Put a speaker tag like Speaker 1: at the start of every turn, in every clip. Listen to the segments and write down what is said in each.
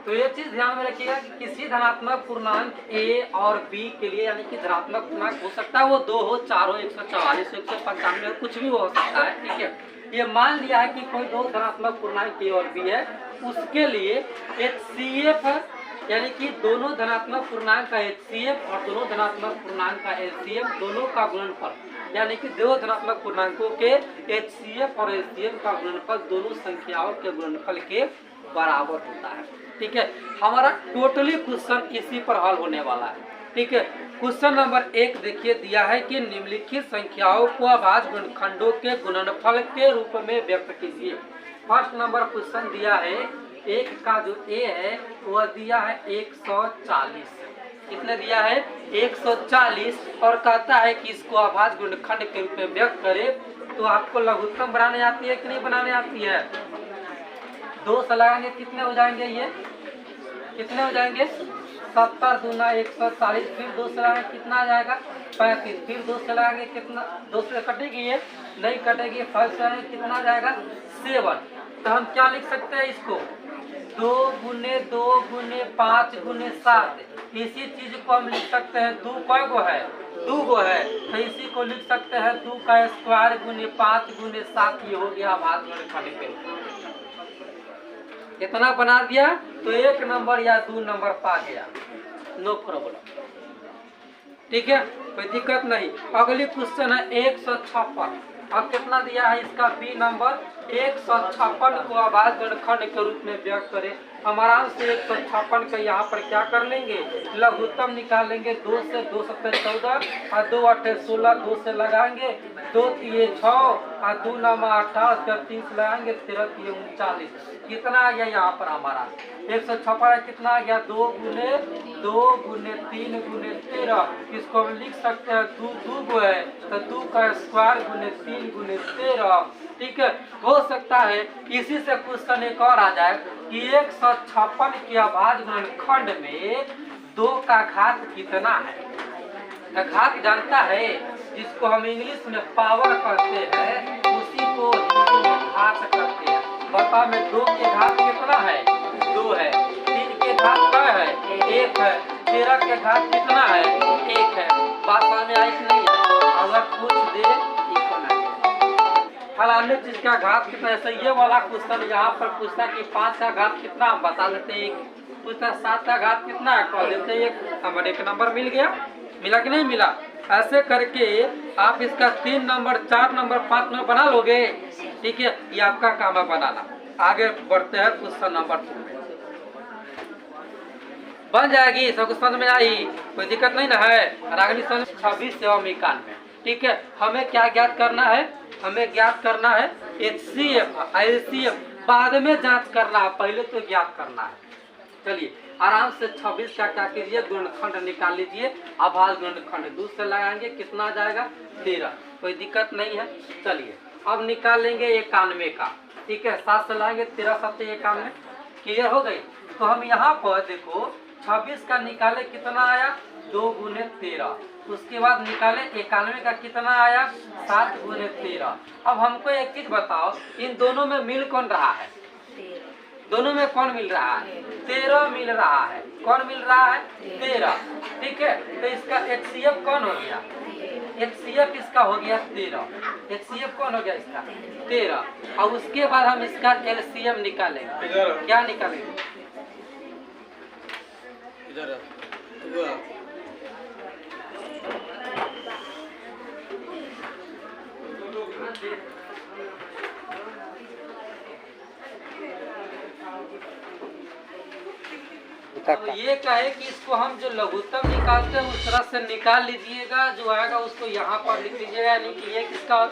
Speaker 1: तो ये चीज ध्यान में रखिएगा कि किसी धनात्मक पूर्णांक ए और बी के लिए यानी कि धनात्मक पूर्णांक हो सकता है वो 2 हो, 4 हो, 144 हो, 195 हो, कुछ भी हो सकता है। ठीक है, ये मान लिया है कि कोई दो धनात्मक पूर्णांक ए और बी है, उसके लिए HCF यानी कि दोनों धनात्मक पूर्णांक का HCF और दोनों धनात्मक पूर्णांक का LCM दोनों का गुणनफल यानी कि दो धनात्मक पूर्णांकों के HCF और LCM का गुणनफल दोनों संख्याओं के गुणनफल के बराबर होता है। ठीक है, हमारा टोटली क्वेश्चन इसी पर हल होने वाला है। ठीक है, क्वेश्चन नंबर 1 देखिए दिया है कि निम्नलिखित संख्याओं को अभाज्य गुणनखंडों के गुणनफल के रूप में व्यक्त कीजिए। फर्स्ट नंबर क्वेश्चन दिया है, एक का जो ए है वह दिया है 140। कितने दिया है? 140 और कहता है कि इसको अभाज्य गुणनखंड के रूप में व्यक्त करे। तो आपको लघुत्तम बनाने आती है कि नहीं बनाने आती है? 2 से लगाएंगे कितने हो जाएंगे? ये कितने हो जाएंगे? 70 दूना 140, फिर 2 से लगाएंगे कितना आ जाएगा? 35, फिर 2 से लगाएंगे कितना? 2 से कटेगी ये? नहीं कटेगी। 5 से लगाएंगे कितना आ जाएगा? 7। तो हम क्या लिख सकते हैं इसको? 2 गुने 2 गुने 5 गुने 7। इसी चीज को हम लिख सकते हैं, 2 कै गो है? 2 गो है, तो इसी को लिख सकते हैं 2 का स्क्वायर गुने 5 गुने 7। ये हो गया अभाज्य गुणनखंड के। कितना बना दिया? तो 1 नंबर या 2 नंबर पा गया, नो प्रॉब्लम। ठीक है, कोई दिक्कत नहीं। अगली क्वेश्चन है 156। अब कितना दिया है इसका? बी नंबर 156 को अभाज्य गुणनखंड के रूप में व्यक्त करें। हम आराम से 156 का यहाँ पर क्या कर लेंगे? लघुत्तम निकाल लेंगे। 2 से 2 7 14 और 2 8 16, 2 से लगाएंगे 2 3 6 और 2 9 18, 3 से लगाएंगे 13 3 39। कितना आ गया यहाँ पर हमारा? 156 कितना आ गया? 2 गुने 3 गुने 13। इसको हम लिख सकते हैं 2 गो है तो 2 का स्क्वायर गुने 3 गुने 13। ठीक है, हो सकता है इसी से क्वेश्चन एक और आ जाए कि 156 के अभाज्य गुणनखंड में 2 का घात कितना है? घात जानता है, जिसको हम इंग्लिश में पावर कहते हैं, उसी को हिंदी में घात कहते हैं। बता में 2 के घात कितना है? 2 है। 3 के घात क्या है? 1 है। 13 के घात कितना है? 1 है। बात समझ में आई कि नहीं है? अगर पूछ दे फलाने चीज का घात कितना है, ये वाला क्वेश्चन यहाँ पर पूछता कि 5 का घात कितना, हम बता देते हैं 1। पूछता 7 का घात कितना है, कह देते हैं 1। हमारे 1 नंबर मिल गया। मिला कि नहीं मिला? ऐसे करके आप इसका 3 नंबर 4 नंबर 5 नंबर बना लोगे। ठीक है, ये आपका काम है बनाना। आगे बढ़ते हैं क्वेश्चन नंबर 2 में। बन जाएगी, सब समझ में आई, कोई दिक्कत नहीं ना है। अगली 26 से 91। ठीक है, हमें क्या ज्ञात करना है? हमें ज्ञात करना है HCF LCM, बाद में जांच करना है, पहले तो ज्ञात करना है। चलिए आराम से 26 का क्या कीजिए? गुणनखंड निकाल लीजिए। अभाज्य गुणनखंड 2 से लगाएंगे कितना आ जाएगा? 13। कोई दिक्कत नहीं है। चलिए अब निकाल लेंगे 91 का। ठीक है, 7 से लाएंगे 13 7 91। क्लियर हो गई? तो हम यहाँ पर देखो 26 का निकाले कितना आया? 2 गुने 13। उसके बाद निकाले 91 का कितना आया? 7 गुने 13। अब हमको एक चीज बताओ, इन दोनों में मिल कौन रहा है? दोनों में कौन मिल रहा है? 13 मिल रहा है। कौन मिल रहा है? 13। ठीक है, तो इसका HCF कौन हो गया? HCF इसका हो गया 13। HCF कौन हो गया इसका? 13। और उसके बाद हम इसका LCM निकालेंगे। क्या निकालेंगे? इधर तो ये कहे कि इसको हम जो लघुत्तम निकालते हैं उस तरह से निकाल लीजिएगा, जो आएगा उसको यहाँ पर लिख लीजिएगा। यानी कि ये किसका,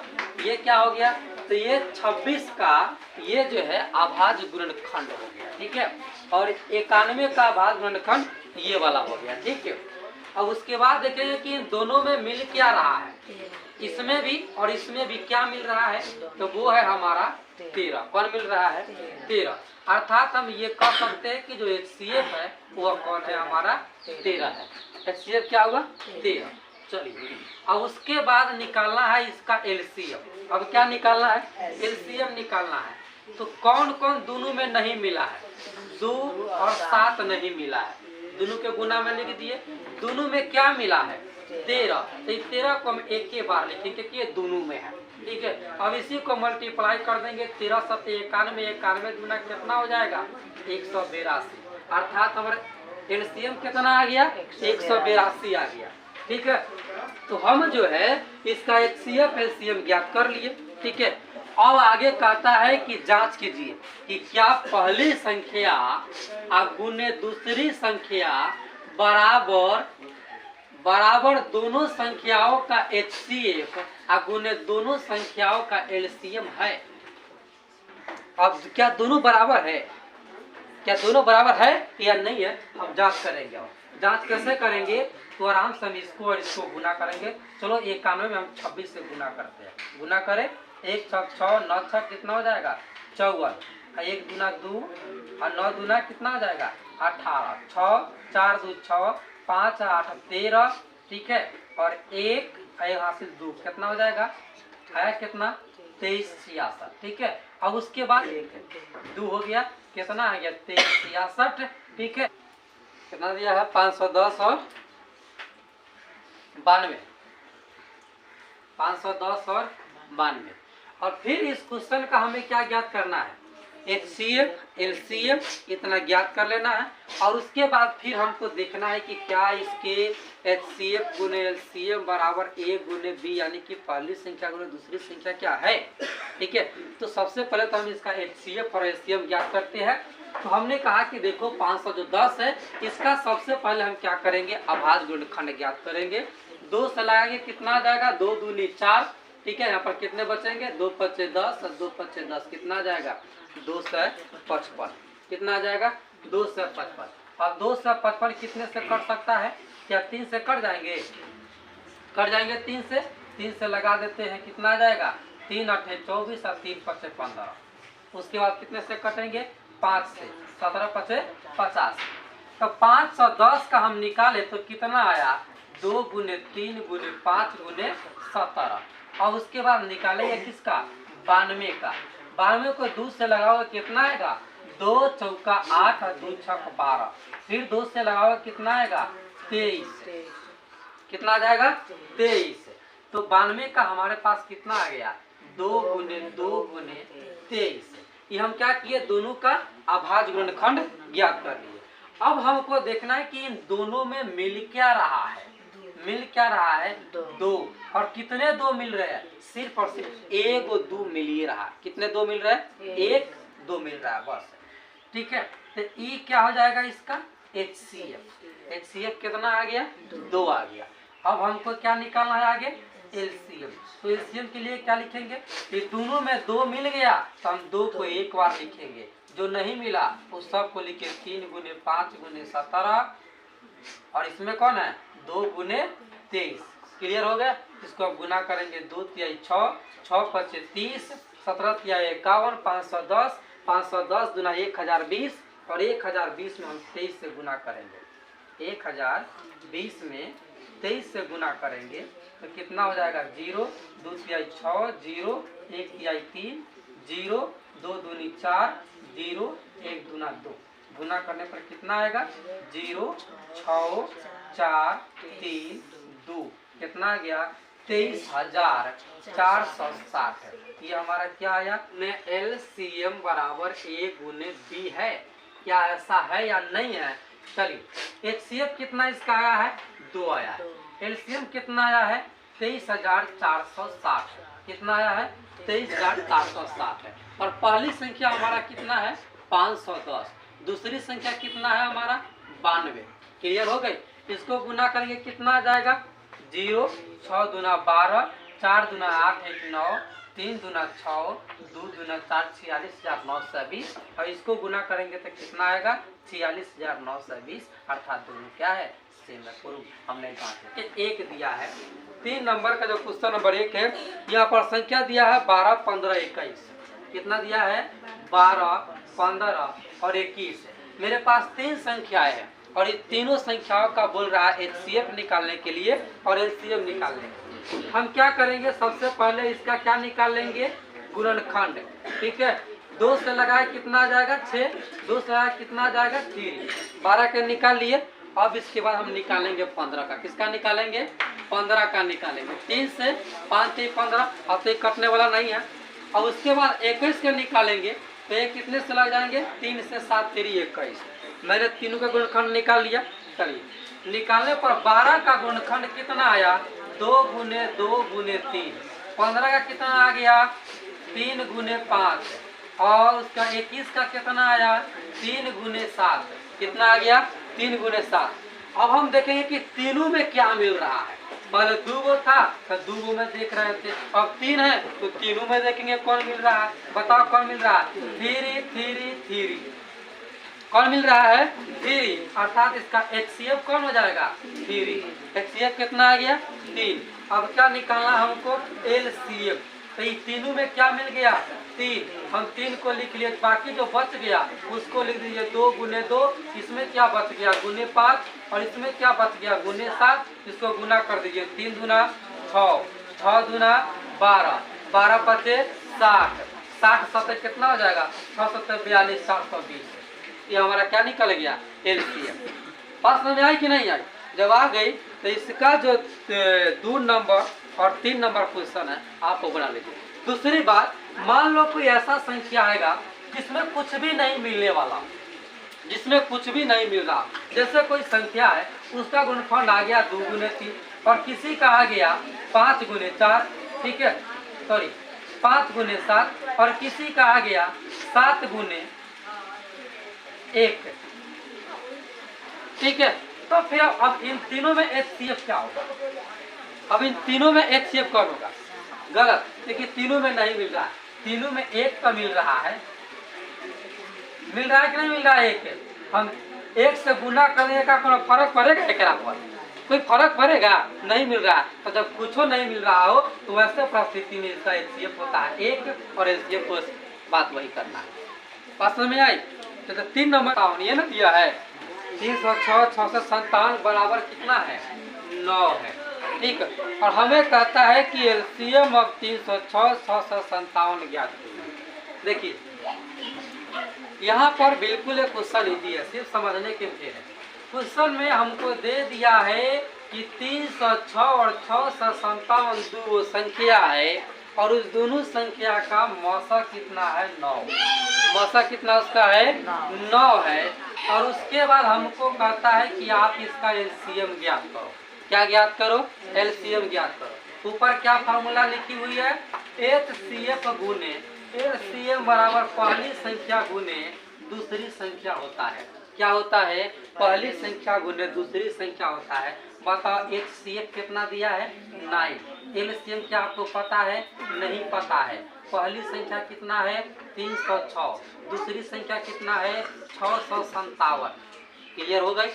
Speaker 1: ये क्या हो गया? तो ये 26 का ये जो है अभाज्य गुणनखंड हो गया। ठीक है, और 91 का अभाज्य गुणनखंड ये वाला हो गया। ठीक है, अब उसके बाद देखेंगे कि इन दोनों में मिल क्या रहा है? इसमें भी और इसमें भी क्या मिल रहा है? तो वो है हमारा 13। कौन मिल रहा है? 13। अर्थात हम ये कह सकते हैं कि जो HCF है वो कौन है? हमारा 13 है। HCF क्या हुआ? 13। चलिए अब उसके बाद निकालना है इसका LCM। अब क्या निकालना है? LCM निकालना है। तो कौन कौन दोनों में नहीं मिला है? 2 और 7 नहीं मिला है, दोनों के गुना में लिख दिए। दोनों में क्या मिला है? 13। तो 13 को हम एक ही बार लिखेंगे कि ये दोनों में है, ठीक है। अब इसी को मल्टीप्लाई कर देंगे, 13 7 91, 91 गुना कितना हो जाएगा? 182। अर्थात हमारा एलसीएम कितना आ गया? 182 आ गया, ठीक है। तो हम जो है इसका एचसीएफ एलसीएम ज्ञात कर लिए, ठीक है। अब आगे कहता है कि जांच कीजिए कि क्या पहली संख्या गुने दूसरी संख्या बराबर दोनों संख्याओं का एचसीएफ गुने दोनों संख्याओं का एलसीएम है। अब क्या दोनों बराबर है? क्या दोनों बराबर है या नहीं है? हम जांच करेंगे। और जांच कैसे करेंगे? तो आराम से हम इसको और इसको गुना करेंगे। चलो 91 में हम 26 से गुना करते हैं। गुना करें, 1 6 6 9 6 कितना हो जाएगा? 54। 1 दूना 2 और 9 दूना कितना हो जाएगा? 18। 6 4 2 6 5 8 13, ठीक है। और 1 यहाँ से 2 कितना हो जाएगा? है कितना? 23 66, ठीक है। अब उसके बाद 2 हो गया, कितना आ गया? 23 66, ठीक है। कितना दिया है? 510 और 92, 510 और 92। और फिर इस क्वेश्चन का हमें क्या ज्ञात करना है? एचसीएफ एलसीएम इतना ज्ञात कर लेना है। और उसके बाद फिर हमको देखना है कि क्या इसके एचसीएफ गुने एलसीएम बराबर ए गुने बी, यानी कि पहली संख्या गुने दूसरी संख्या क्या है, ठीक है। तो सबसे पहले तो हम इसका एचसीएफ और एलसीएम ज्ञात करते हैं। तो हमने कहा कि देखो 510 है, इसका सबसे पहले हम क्या करेंगे? अभाज्य गुणनखंड ज्ञात करेंगे। 2 से लगाएंगे, कितना आ जाएगा? 2 दूनी 4, ठीक है। यहाँ पर कितने बचेंगे? 2 5 10 और 2 5 10 कितना आ जाएगा? 255। कितना आ जाएगा? 255। अब 255 कितने से कट सकता है? क्या 3 से कट जाएंगे? कट जाएंगे 3 से लगा देते हैं, कितना आ जाएगा? 3 8 24 और 3 5 15। उसके बाद कितने से कटेंगे? 5 से 17 5 50। तो 510 का हम निकाले तो कितना आया? 2 गुने 3 गुने 5 गुने 17। और उसके बाद निकालेंगे किसका? 92 का। 92 को 2 से लगाओगे कितना आएगा? 2 चौका 8 और 2 छक 12। फिर 2 से लगाओगे कितना आएगा? 23। कितना आ जाएगा? 23। तो 92 का हमारे पास कितना आ गया? 2 गुने 2 गुने 23। ये हम क्या किए? दोनों का अभाज्य गुणनखंड ज्ञात कर लिए। अब हमको देखना है कि इन दोनों में मिल क्या रहा है। मिल क्या रहा है? 2। और कितने 2 मिल रहे हैं? सिर्फ और सिर्फ 1 और 2 मिल ही रहा। कितने 2 मिल रहे हैं? 1 2 मिल रहा है बस, ठीक है। तो ई क्या हो जाएगा इसका? एचसीएफ। एचसीएफ कितना आ गया? 2 आ गया। अब हमको क्या निकालना है आगे? एलसीएम। तो एलसीएम के लिए क्या लिखेंगे? ये दोनों में 2 मिल गया तो हम 2 को एक बार लिखेंगे, जो नहीं मिला उस सब को लिखे 3 गुने 5 गुने 17। और इसमें कौन है? 2 गुने 23। क्लियर हो गया? इसको अब गुना करेंगे, 2 तिहाई 6, 6 5 30, 17 तिहाई 51, 510, 510 दुना 1020। और 1020 में हम 23 से गुना करेंगे। 1020 में 23 से गुना करेंगे तो कितना हो जाएगा? 0 2 तिहाई 6 0, 1 तिहाई 3 0, 2 दूनी 4 0, 1 दूना 2। गुना करने पर कितना आएगा? 0 6 4 3 2। कितना आ गया? 23,460। ये हमारा क्या आया? एलसीएम बराबर ए गुने बी है। क्या ऐसा है या नहीं है? चलिए, एचसीएफ कितना इसका आया है? 2 आया है। एलसीएम कितना आया है? 23,460। कितना आया है? 23,460 है। और पहली संख्या हमारा कितना है? 510। दूसरी संख्या कितना है हमारा? 92। क्लियर हो गई? इसको गुना करेंगे कितना आ जाएगा? 0 6 दूना 12, 4 दूना 8 1 9, 3 दूना 6, 2 दूना 4 46,920। और इसको गुना करेंगे तो कितना आएगा? 46,920। अर्थात दोनों क्या है? सेम है। प्रूफ हमने जांचा। एक दिया है 3 नंबर का जो क्वेश्चन नंबर 1 है, यहाँ पर संख्या दिया है 12 15 21। कितना दिया है? 12 15 और 21। मेरे पास 3 संख्याएं हैं और ये तीनों संख्याओं का बोल रहा है एचसीएफ निकालने के लिए और एलसीएम निकालने के लिए। हम क्या करेंगे? सबसे पहले इसका क्या निकाल लेंगे? गुणनखंड, ठीक है। 2 से लगाए कितना आ जाएगा 6, 2 से लगाए कितना आ जाएगा 3, 12 के निकाल लिए। अब इसके बाद हम निकालेंगे 15 का। किसका निकालेंगे? 15 का निकालेंगे। 3 से 5 3 15, अब तो कटने वाला नहीं है। और उसके बाद 21 के निकालेंगे तो ये कितने से लग जाएंगे? 3 से 7 3 21। मैंने तीनों का गुणनखंड निकाल लिया। चलिए निकालने पर 12 का गुणनखंड कितना आया? 2 गुने 2 गुने 3। 15 का कितना आ गया? 3 गुने 5। और उसका 21 का कितना आया? 3 गुने 7। कितना आ गया? 3 गुने 7। अब हम देखेंगे कि तीनों में क्या मिल रहा है। पहले 2 गो था तो 2 गो में देख रहे थे, अब 3 है तो तीनों में देखेंगे कौन मिल रहा है। बताओ कौन मिल रहा है? 3 3 3। कौन मिल रहा है? 3, अर्थात इसका HCF कौन हो जाएगा? 3। HCF कितना आ गया? 3। अब क्या निकालना हमको? LCM। तो ये तीनों में क्या मिल गया? 3। हम 3 को लिख लिए, बाकी जो बच गया उसको लिख दीजिए 2 गुने 2। इसमें क्या बच गया? गुने 5। और इसमें क्या बच गया? गुने 7। इसको गुना कर दीजिए। 3 दूना 6, 6 दूना 12, 12 बचे 60, 60 7 कितना हो जाएगा? 6 7 42, 720। ये हमारा क्या निकल गया? LCM। बात समझ आई कि नहीं आई? जब आ गई तो इसका जो 2 नंबर और 3 नंबर क्वेश्चन है आपको बना लीजिए। दूसरी बात, मान लो कोई ऐसा संख्या आएगा जिसमें कुछ भी नहीं मिलने वाला, जिसमें कुछ भी नहीं मिल रहा। जैसे कोई संख्या है उसका गुणनखंड आ गया 2 गुने 3 और किसी का आ गया 5 गुने 4, ठीक है, सॉरी 5 गुने 7 और किसी का आ गया 7 गुने 1, ठीक है। तो फिर अब इन तीनों में HCF क्या होगा? अब इन तीनों में HCF कौन होगा? गलत, देखिए तीनों में नहीं मिल रहा है। तीनों में 1 का मिल रहा है। मिल रहा है कि नहीं मिल रहा है? 1 हम 1 से गुना करने का कोई फर्क पड़ेगा? एकरा पर कोई फर्क पड़ेगा? नहीं मिल रहा है। तो जब कुछ नहीं मिल रहा हो तो वैसे परिस्थिति में इसका HCF होता है 1 और HCF को बात वही करना है। बात समझ में आई? तो 3 नंबर ये ना दिया है 306 657 बराबर कितना है? 9 है, ठीक है। और हमें कहता है कि LCM अब 306 657 ज्ञात कीजिए। देखिए यहाँ पर बिल्कुल एक क्वेश्चन इजी है, सिर्फ समझने के लिए है। क्वेश्चन में हमको दे दिया है कि 306 और 657 दो संख्या है और उस दोनों संख्या का मौसा कितना है? 9। मौसा कितना उसका है? 9 है। और उसके बाद हमको कहता है कि आप इसका LCM ज्ञात करो। क्या ज्ञात करो? LCM ज्ञात करो। ऊपर क्या फार्मूला लिखी हुई है? HCF गुने LCM बराबर पहली संख्या गुने दूसरी संख्या होता है। क्या होता है? पहली संख्या गुने दूसरी संख्या होता है। बताओ HCF कितना दिया है? 9। LCM क्या आपको पता है? नहीं पता है। पहली संख्या कितना है? 306। दूसरी संख्या कितना है? 657। क्लियर हो गई?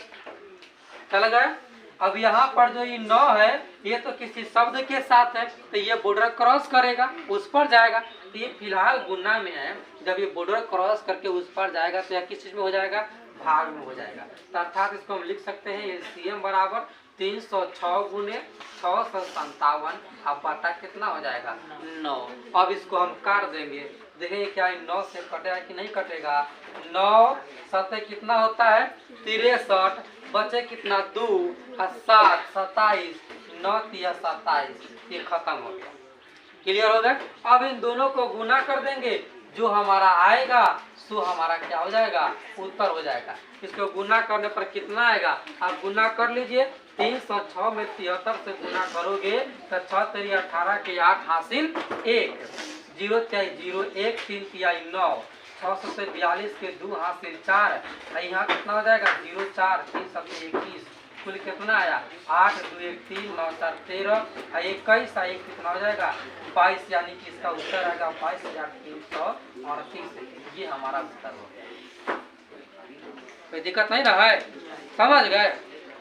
Speaker 1: चल गया? अब यहाँ पर जो ये 9 है ये तो किसी शब्द के साथ है तो ये बॉर्डर क्रॉस करेगा, उस पर जाएगा। तो ये फिलहाल गुना में है, जब ये बॉर्डर क्रॉस करके उस पर जाएगा तो यह किस चीज में हो जाएगा? भाग में हो जाएगा। तो अर्थात इसको हम लिख सकते हैं LCM बराबर 306 गुने 657। अब बटा कितना हो जाएगा? 9। अब इसको हम काट देंगे, देखेंगे क्या 9 से कटेगा कि नहीं कटेगा। 9 7 कितना होता है? 63। बचे कितना? 2 और 7 27, 9 3 27। ये खत्म हो गया। क्लियर हो गया? अब इन दोनों को गुना कर देंगे, जो हमारा आएगा सो हमारा क्या हो जाएगा? उत्तर हो जाएगा। इसको गुना करने पर कितना आएगा? आप गुना कर लीजिए। 306 में 73 से गुना करोगे तो 6 3 18 के 8 हासिल 1, 0 3 0 1 3 3 9, 600 से 42 के 2 हासिल 4। यहाँ कितना हो जाएगा? 0 4 3 7 21। कुल कितना आया? 8 2 1 3 9 4 13 21 1 कितना हो जाएगा? 22। यानी कि इसका उत्तर आएगा 22,338। ये हमारा उत्तर हो गया। कोई दिक्कत नहीं रहा है? समझ गए?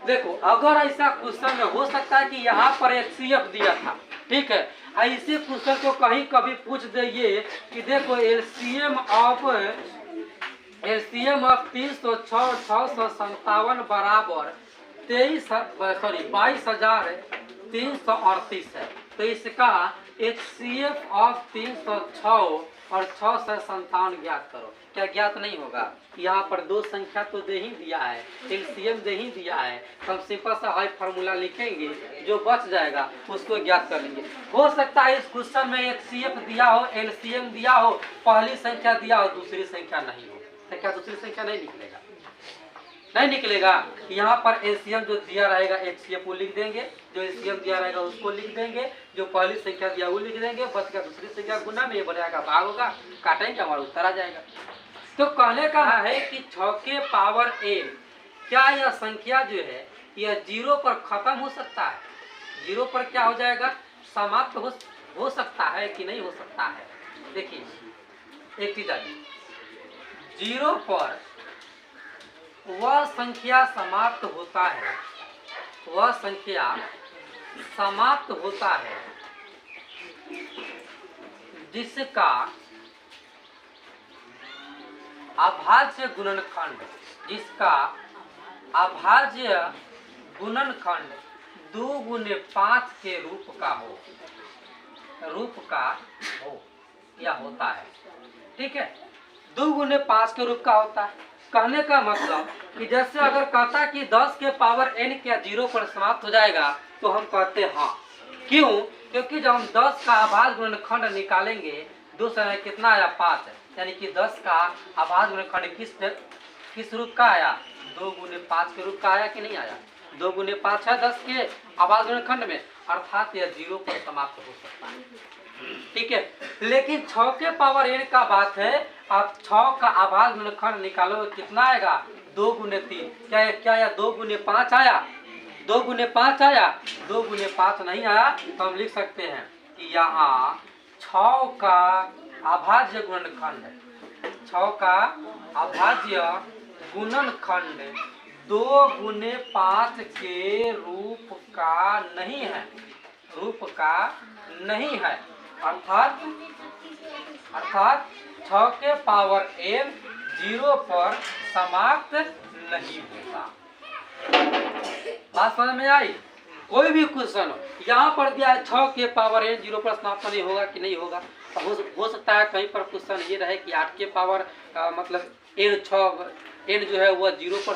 Speaker 1: देखो अगर ऐसा क्वेश्चन में हो सकता है कि यहाँ पर HCF दिया था, ठीक है, ऐसे क्वेश्चन को कहीं कभी पूछ देंगे कि देखो LCM ऑफ 306 657 बराबर 22,338 है। तो इसका HCF ऑफ 306 और 6 से 57 ज्ञात करो। क्या ज्ञात नहीं होगा? यहाँ पर दो संख्या तो दे ही दिया है, एलसीएम दे ही दिया है, तो हम सिंपल सा हाई फार्मूला लिखेंगे, जो बच जाएगा उसको ज्ञात कर लेंगे। हो सकता है इस क्वेश्चन में एचसीएफ दिया हो, एलसीएम दिया हो, पहली संख्या दिया हो, दूसरी संख्या नहीं हो, तो क्या दूसरी संख्या नहीं निकलेगा? नहीं निकलेगा। यहाँ पर एलसीएम जो दिया रहेगा एचसीएफ वो लिख देंगे, जो एलसीएम दिया रहेगा उसको लिख देंगे, जो पहली संख्या दिया वो लिख देंगे, बच गया दूसरी संख्या गुना में, ये बनेगा भाग होगा, काटेंगे हमारा उत्तर आ जाएगा। तो कहने का है कि 6 के पावर n, क्या यह संख्या जो है यह 0 पर खत्म हो सकता है? 0 पर क्या हो जाएगा? समाप्त हो सकता है कि नहीं हो सकता है? देखिए एक चीज आइए, 0 पर वह संख्या समाप्त होता है, वह संख्या समाप्त होता है जिसका अभाज्य गुणनखंड, जिसका अभाज्य गुणनखंड 2 गुने 5 के रूप का हो, या होता है। ठीक है, 2 गुने 5 के रूप का होता है। कहने का मतलब कि जैसे अगर कहता कि 10 के पावर n क्या 0 पर समाप्त हो जाएगा, तो हम कहते हाँ। क्यों? क्योंकि जब हम 10 का अभाज्य गुणनखंड निकालेंगे, 2 समय कितना आया? 5, यानी कि 10 का अभाज्य गुणनखंड किस रूप का आया? 2 गुने 5 के रूप का आया कि नहीं आया? 2 गुने 5 है 10 के अभाज्य गुणनखंड में, अर्थात यह 0 पर समाप्त हो सकता है। ठीक है, लेकिन 6 के पावर n का बात है, आप 6 का अभाज्य गुणनखंड निकालो कितना आएगा? 2 गुने 3, क्या या 2 गुने 5 आया? 2 गुने 5 आया? 2 गुने 5 नहीं आया, तो हम लिख सकते हैं कि यहाँ 6 का अभाज्य गुणनखंड, 6 का अभाज्य गुणनखंड 2 गुने 5 के रूप का नहीं है, रूप का नहीं है, अर्थात 6 के पावर n 0 पर समाप्त नहीं होगा। बात समझ में आई? कोई भी क्वेश्चन हो, यहाँ पर दिया है 6 के पावर n 0 पर समाप्त नहीं होगा कि नहीं होगा? हो सकता है कहीं पर क्वेश्चन ये रहे कि 8 के पावर मतलब n जो है वह 0 पर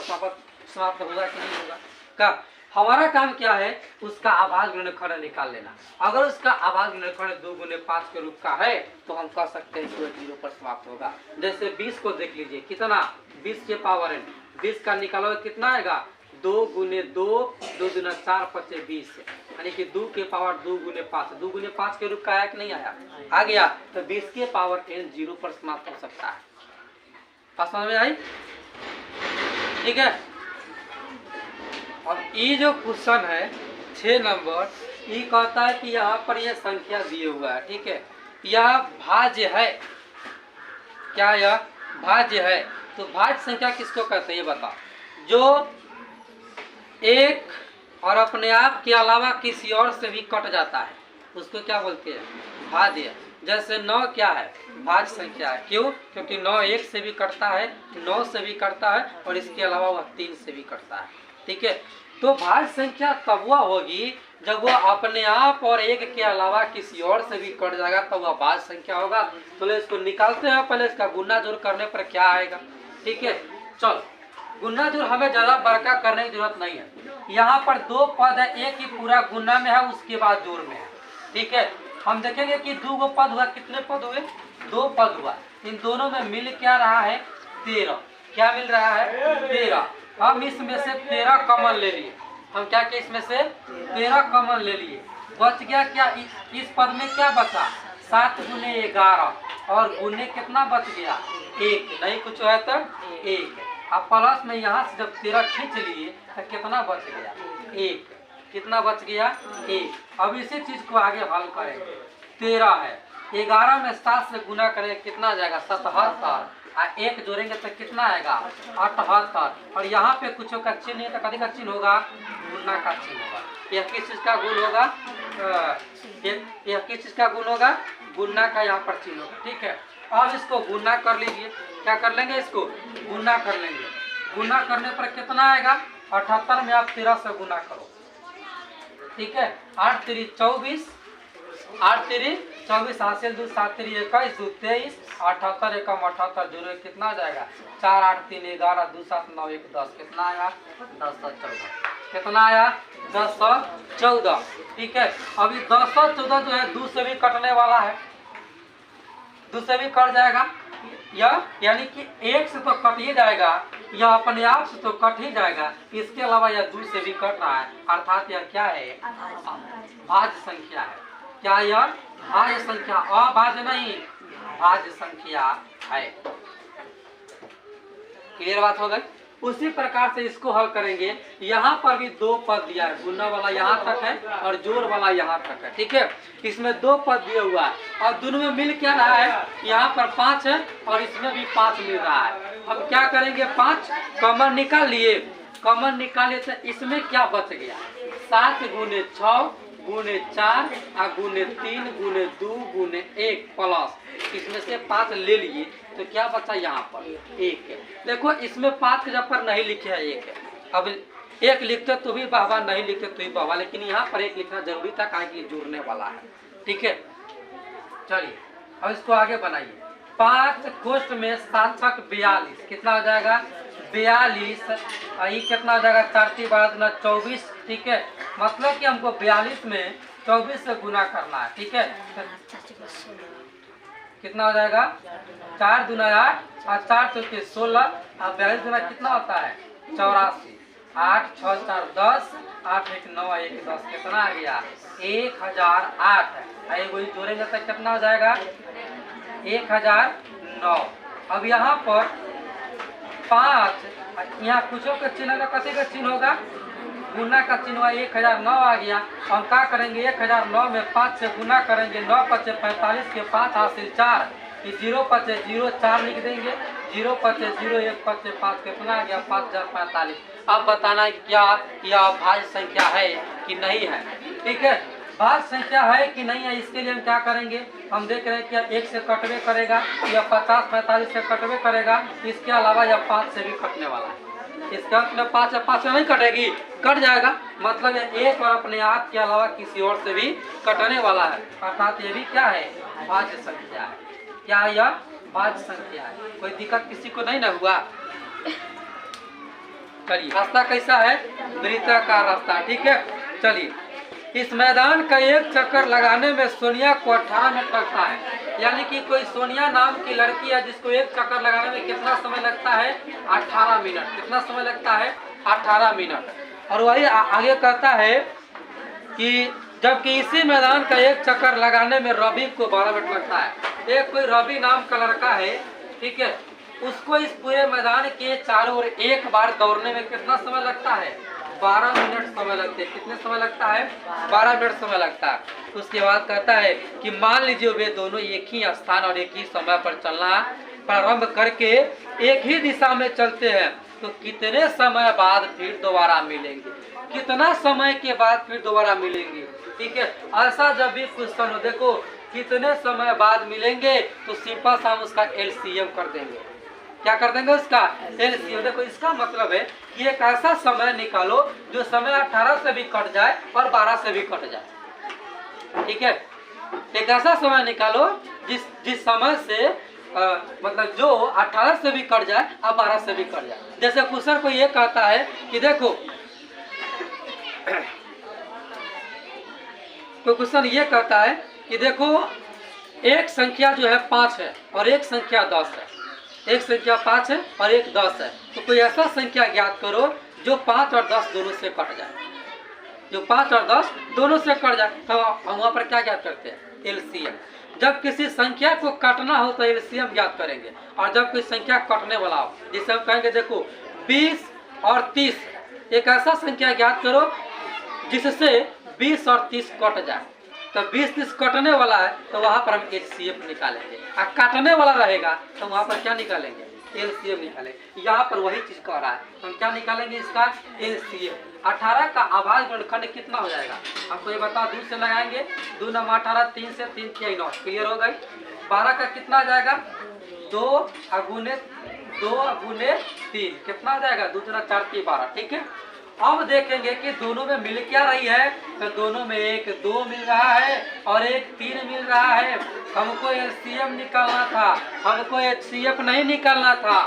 Speaker 1: समाप्त होगा कि नहीं होगा। का हमारा काम क्या है? उसका अभाज्य गुणनखंड निकाल लेना। अगर उसका अभाज्य गुणनखंड 2 गुने 5 के रूप का है, तो हम कह सकते हैं कि वह 0 पर समाप्त होगा। जैसे 20 को देख लीजिए, कितना? 20 के पावर n, 20 का निकालोगे कितना आएगा? 2 गुने 2, 2 दूना 4, 5 20, यानी कि 2 के पावर 2 गुने 5, 2 गुने 5 के रूप का आया कि नहीं आया? आ गया। तो 20 के पावर n 0 पर समाप्त हो सकता है। बात समझ में आई? ठीक है, और ये जो क्वेश्चन है 6 नंबर, ये कहता है कि यहाँ पर यह संख्या दिए हुआ है। ठीक है, यह भाज्य है। क्या यह भाज्य है? तो भाज्य संख्या किसको कहते हैं ये बताओ? जो एक और अपने आप के अलावा किसी और से भी कट जाता है, उसको क्या बोलते हैं? भाज्य। जैसे 9 क्या है? भाज्य संख्या है। क्यों? क्योंकि 9 1 से भी कटता है, 9 से भी कटता है, और इसके अलावा वह 3 से भी कटता है। ठीक है, तो भाज्य संख्या तब वह होगी जब वह अपने आप और एक के अलावा किसी और से भी कट जाएगा, तब वह भाज्य संख्या होगा। तो इसको निकालते हैं, पहले इसका गुना जोड़ करने पर क्या आएगा। ठीक है, चलो गुना जोड़ हमें ज्यादा बड़का करने की जरूरत नहीं है। यहाँ पर 2 पद है, एक ही पूरा गुना में है, उसके बाद जोड़ में है। ठीक है, हम देखेंगे कि 2 गो पद हुआ, कितने पद हुए? 2 पद हुआ। इन दोनों में मिल क्या रहा है? 13। क्या मिल रहा है? 13। हम इसमें से 13 कॉमन ले लिए। हम क्या किए? इसमें से 13 कॉमन ले लिए। बच गया क्या? इस पद में क्या बचा? 7 गुने 11, और गुने कितना बच गया? 1। नहीं कुछ है तो 1। अब प्लस में यहाँ से जब 13 खींच लिए तो कितना बच गया? 1। कितना बच गया? 1। अब इसी चीज को आगे हल करेंगे। 13 है, 11 में 7 से गुना करेंगे, कितना आ जाएगा? 77। 1 जोड़ेंगे तो कितना आएगा? 78। और यहाँ पे कुछ का चिन्ह है, तो कभी का चिन्ह होगा? गुना का चिन्ह होगा। यह किस चीज का गुण होगा? यह किस चीज का गुण होगा? गुना का यहाँ पर चिन्ह होगा। ठीक है, अब इसको गुना कर लीजिए। क्या कर लेंगे? इसको गुना कर लेंगे। गुना करने पर कितना आएगा? 78 में आप 13 से गुना करो। ठीक है, 8 3 24, 8 3 24 हासिल 2 7 3 21 2 23 78 एकम 78 जोड़े कितना आ जाएगा 4 8 3 11 2 7 9 1 10 कितना आया 10 और 14 कितना आया 10 और 14। ठीक है, अभी 10 और 14 जो है 2 से भी कटने वाला है, 2 से भी कट जाएगा यह, यानी कि 1 से तो कट ही जाएगा, यह अपने आप से तो कट ही जाएगा। इसके अलावा यह 2 से भी कट रहा है, अर्थात यह क्या है भाज्य संख्या है। क्या यह भाज्य संख्या, अभाज्य नहीं भाज्य संख्या है। क्लियर बात हो गई। उसी प्रकार से इसको हल करेंगे। यहाँ पर भी 2 पद दिया है, गुना वाला यहाँ तक है और जोड़ वाला यहाँ तक है। ठीक है, इसमें 2 पद दिया हुआ है और दोनों में मिल क्या रहा है, यहाँ पर 5 है और इसमें भी 5 मिल रहा है। हम क्या करेंगे 5 कॉमन निकाल लिए, कॉमन निकाले तो इसमें क्या बच गया 7 गुने 6 गुने 4 और गुने 3 गुने 2 गुने 1 प्लस इसमें से 5 ले लिए तो क्या बचा यहाँ पर 1 है। देखो इसमें 5 के जब पर नहीं लिखे है 1 है, अब 1 लिखते तो भी बाबा, नहीं लिखते तो भी बाबा, लेकिन यहाँ पर 1 लिखना जरूरी था कारण कि जुड़ने वाला है। ठीक है, चलिए अब इसको आगे बनाइए। 5 कोष्ठ में 7 छक 42 कितना हो जाएगा 42, ये कितना हो जाएगा 4 की बात ना 24। ठीक है, मतलब कि हमको 42 में 24 से गुना करना है। ठीक है, कितना हो जाएगा 4 दूना 8 और 4 चौके 16 और 42 दूना कितना होता है 84, 8 6 4 10 8 1 9 1 10 कितना आ गया 1008 है। वही जोड़ेंगे तो कितना हो जाएगा 1009। अब यहाँ पर 5 यहाँ कुछों का चिन्ह होगा, कथी का चिन्ह होगा गुना का चिन्ह 1009 आ गया। हम क्या करेंगे 1009 में 5 से गुना करेंगे, 9 पचे 45 के 5 हासिल 4, 0 पचे 0 4 लिख देंगे, 0 पचे 0 1 पचे 5 कितना आ गया 5045। अब बताना है क्या यह भाज्य संख्या है कि नहीं है। ठीक है, भाज्य संख्या है कि नहीं है, इसके लिए हम क्या करेंगे, हम देख रहे हैं कि 1 से कटवे करेगा, यह 50 45 से कटवे करेगा, इसके अलावा यह 5 से भी कटने वाला है। इसका मतलब 5 से 5 से नहीं कटेगी, कट जाएगा, मतलब ये 1 और अपने आप के अलावा किसी और से भी कटने वाला है, अर्थात ये भी क्या है भाज्य संख्या है। क्या यह भाज्य संख्या है, कोई दिक्कत किसी को नहीं ना हुआ। चलिए रास्ता कैसा है वृत्ताकार रास्ता। ठीक है, चलिए इस मैदान का 1 चक्कर लगाने में सोनिया को 18 मिनट लगता है, यानी कि कोई सोनिया नाम की लड़की है जिसको 1 चक्कर लगाने में कितना समय लगता है 18 मिनट। कितना समय लगता है 18 मिनट। और वही आगे कहता है कि जबकि इसी मैदान का 1 चक्कर लगाने में रवि को 12 मिनट लगता है। एक कोई रवि नाम का लड़का है, ठीक है, उसको इस पूरे मैदान के चारों ओर 1 बार दौड़ने में कितना समय लगता है 12 मिनट समय लगते हैं। कितने समय लगता है 12 मिनट समय लगता है। उसके बाद कहता है कि मान लीजिए वे दोनों एक ही स्थान और एक ही समय पर चलना प्रारंभ करके एक ही दिशा में चलते हैं तो कितने समय बाद फिर दोबारा मिलेंगे, कितना समय के बाद फिर दोबारा मिलेंगे। ठीक है, ऐसा जब भी क्वेश्चन हो, देखो कितने समय बाद मिलेंगे तो सिंपल सा हम उसका LCM कर देंगे। क्या कर देंगे उसका LCM। देखो इसका मतलब है कि एक ऐसा समय निकालो जो समय 18 से भी कट जाए और 12 से भी कट जाए। ठीक है, एक ऐसा समय निकालो जिस समय से मतलब जो 18 से भी कट जाए और 12 से भी कट जाए। जैसे क्वेश्चन को ये कहता है कि देखो तो क्वेश्चन ये कहता है कि देखो एक संख्या जो है 5 है और एक संख्या 10 है, एक संख्या 5 है और एक 10 है, तो कोई ऐसा संख्या ज्ञात करो जो 5 और 10 दोनों से कट जाए, जो 5 और 10 दोनों से कट जाए। तो हम वहाँ पर क्या ज्ञात करते हैं LCM। जब किसी संख्या को काटना हो तो LCM ज्ञात करेंगे, और जब कोई संख्या कटने वाला हो, जिसे हम कहेंगे देखो 20 और 30, एक ऐसा संख्या ज्ञात करो जिससे 20 और 30 कट जाए। तो 20-30 कटने वाला है तो वहाँ पर हम LCM निकालेंगे, और काटने वाला रहेगा तो वहाँ पर क्या निकालेंगे LCM निकालेंगे। यहाँ पर वही चीज कह रहा है, हम क्या निकालेंगे इसका LCM। 18 का अभाज्य गुणनखंड कितना हो जाएगा आपको ये बताओ, 2 से लगाएंगे, 2 9 18, 3 से 3 6 9, क्लियर हो गई। 12 का कितना आ जाएगा 2 गुने 3 कितना आ जाएगा 2 4 4 12। ठीक है, अब देखेंगे कि दोनों में मिल क्या रही है, तो दोनों में एक 2 मिल रहा है और एक 3 मिल रहा है। हमको एलसीएम निकालना था, हमको एचसीएफ नहीं निकालना था।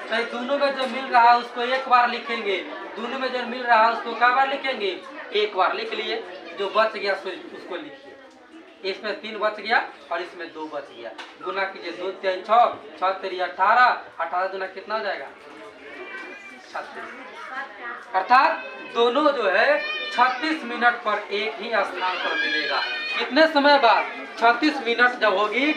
Speaker 1: तो दोनों में जो मिल रहा है उसको एक बार लिखेंगे, दोनों में जो मिल रहा है उसको क्या बार लिखेंगे, एक बार लिख लिए। जो बच गया उसको लिखिए। इसमें 3 बच गया और इसमें 2 बच गया। गुना कीजिए, 2 3 6, 6 3 18, 18 गुना कितना हो जाएगा 36। अर्थात दोनों जो है 36 मिनट पर एक ही स्थान पर मिलेगा। कितने समय बाद, 36 मिनट जब होगी